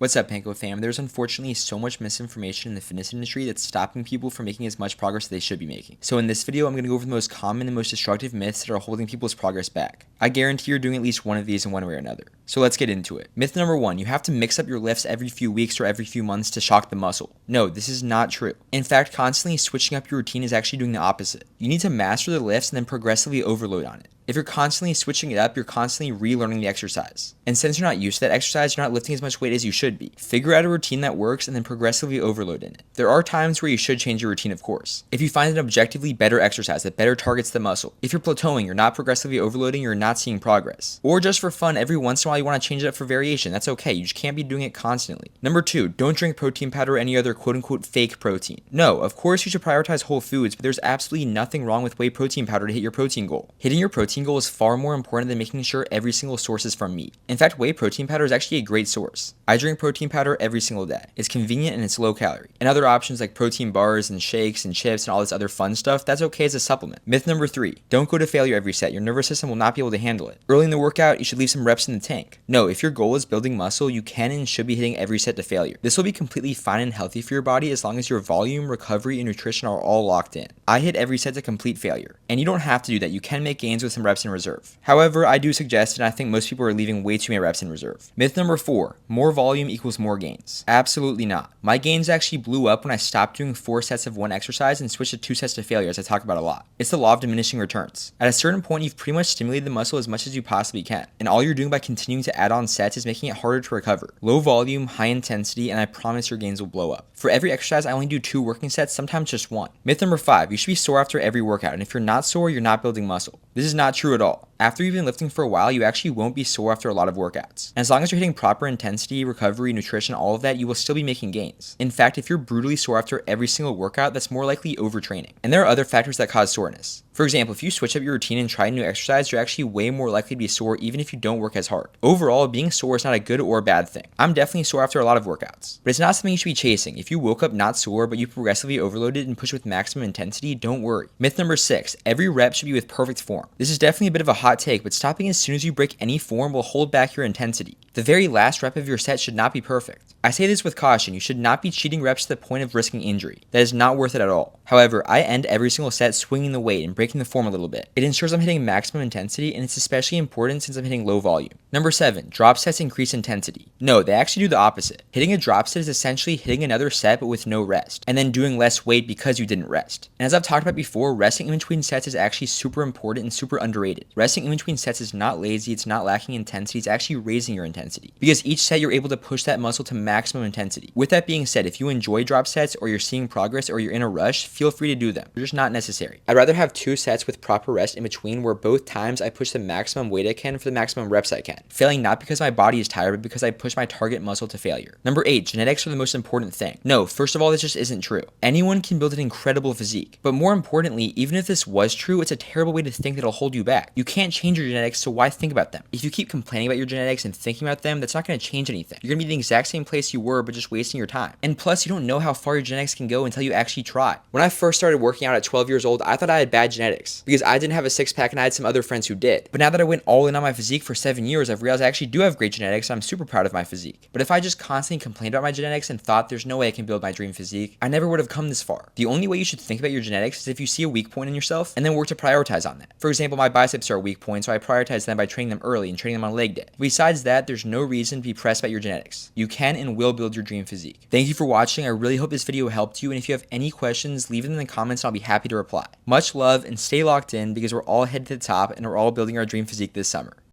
What's up, Panko fam? There's unfortunately so much misinformation in the fitness industry that's stopping people from making as much progress as they should be making. So in this video, I'm going to go over the most common and most destructive myths that are holding people's progress back. I guarantee you're doing at least one of these in one way or another. So let's get into it. Myth number 1, you have to mix up your lifts every few weeks or every few months to shock the muscle. No, this is not true. In fact, constantly switching up your routine is actually doing the opposite. You need to master the lifts and then progressively overload on it. If you're constantly switching it up, you're constantly relearning the exercise. And since you're not used to that exercise, you're not lifting as much weight as you should be. Figure out a routine that works and then progressively overload in it. There are times where you should change your routine, of course. If you find an objectively better exercise that better targets the muscle. If you're plateauing, you're not progressively overloading, you're not seeing progress. Or just for fun, every once in a while you want to change it up for variation. That's okay. You just can't be doing it constantly. Number 2, don't drink protein powder or any other quote-unquote fake protein. No, of course you should prioritize whole foods, but there's absolutely nothing wrong with whey protein powder to hit your protein goal. Hitting your protein goal is far more important than making sure every single source is from meat. In fact, whey protein powder is actually a great source. I drink protein powder every single day. It's convenient and it's low calorie. And other options like protein bars and shakes and chips and all this other fun stuff, that's okay as a supplement. Myth number 3, don't go to failure every set. Your nervous system will not be able to handle it. Early in the workout, you should leave some reps in the tank. No, if your goal is building muscle, you can and should be hitting every set to failure. This will be completely fine and healthy for your body as long as your volume, recovery, and nutrition are all locked in. I hit every set to complete failure. And you don't have to do that. You can make gains with some reps in reserve. However, I do suggest, and I think most people are leaving way too many reps in reserve. Myth number 4, more volume equals more gains. Absolutely not. My gains actually blew up when I stopped doing 4 sets of one exercise and switched to 2 sets to failure, as I talk about a lot. It's the law of diminishing returns. At a certain point, you've pretty much stimulated the muscle as much as you possibly can, and all you're doing by continuing to add on sets is making it harder to recover. Low volume, high intensity, and I promise your gains will blow up. For every exercise, I only do 2 working sets, sometimes just 1. Myth number 5, you should be sore after every workout, and if you're not sore, you're not building muscle. This is not true at all. After you've been lifting for a while, you actually won't be sore after a lot of workouts. And as long as you're hitting proper intensity, recovery, nutrition, all of that, you will still be making gains. In fact, if you're brutally sore after every single workout, that's more likely overtraining. And there are other factors that cause soreness. For example, if you switch up your routine and try a new exercise, you're actually way more likely to be sore even if you don't work as hard. Overall, being sore is not a good or bad thing. I'm definitely sore after a lot of workouts, but it's not something you should be chasing. If you woke up not sore, but you progressively overloaded and pushed with maximum intensity, don't worry. Myth number 6, every rep should be with perfect form. This is definitely a bit of a hot take, but stopping as soon as you break any form will hold back your intensity. The very last rep of your set should not be perfect. I say this with caution, you should not be cheating reps to the point of risking injury. That is not worth it at all. However, I end every single set swinging the weight and breaking the form a little bit. It ensures I'm hitting maximum intensity, and it's especially important since I'm hitting low volume. Number 7, drop sets increase intensity. No, they actually do the opposite. Hitting a drop set is essentially hitting another set but with no rest, and then doing less weight because you didn't rest. And as I've talked about before, resting in between sets is actually super important and super underrated. Resting in between sets is not lazy, it's not lacking intensity, it's actually raising your intensity. Because each set you're able to push that muscle to maximum intensity. With that being said, if you enjoy drop sets or you're seeing progress or you're in a rush, feel free to do them. They're just not necessary. I'd rather have 2 sets with proper rest in between where both times I push the maximum weight I can for the maximum reps I can. Failing not because my body is tired, but because I push my target muscle to failure. Number 8, genetics are the most important thing. No, first of all, this just isn't true. Anyone can build an incredible physique. But more importantly, even if this was true, it's a terrible way to think that'll hold you back. You can't change your genetics, so why think about them? If you keep complaining about your genetics and thinking about them, that's not going to change anything. You're going to be in the exact same place you were, but just wasting your time. And plus, you don't know how far your genetics can go until you actually try. When I first started working out at 12 years old, I thought I had bad genetics because I didn't have a six-pack and I had some other friends who did. But now that I went all in on my physique for 7 years, I've realized I actually do have great genetics and I'm super proud of my physique. But if I just constantly complained about my genetics and thought there's no way I can build my dream physique, I never would have come this far. The only way you should think about your genetics is if you see a weak point in yourself and then work to prioritize on that. For example, my biceps are a weak point, so I prioritize them by training them early and training them on leg day. Besides that, there's no reason to be pressed about your genetics. You can and will build your dream physique. Thank you for watching. I really hope this video helped you, and if you have any questions, leave them in the comments and I'll be happy to reply. Much love and stay locked in because we're all headed to the top and we're all building our dream physique this summer.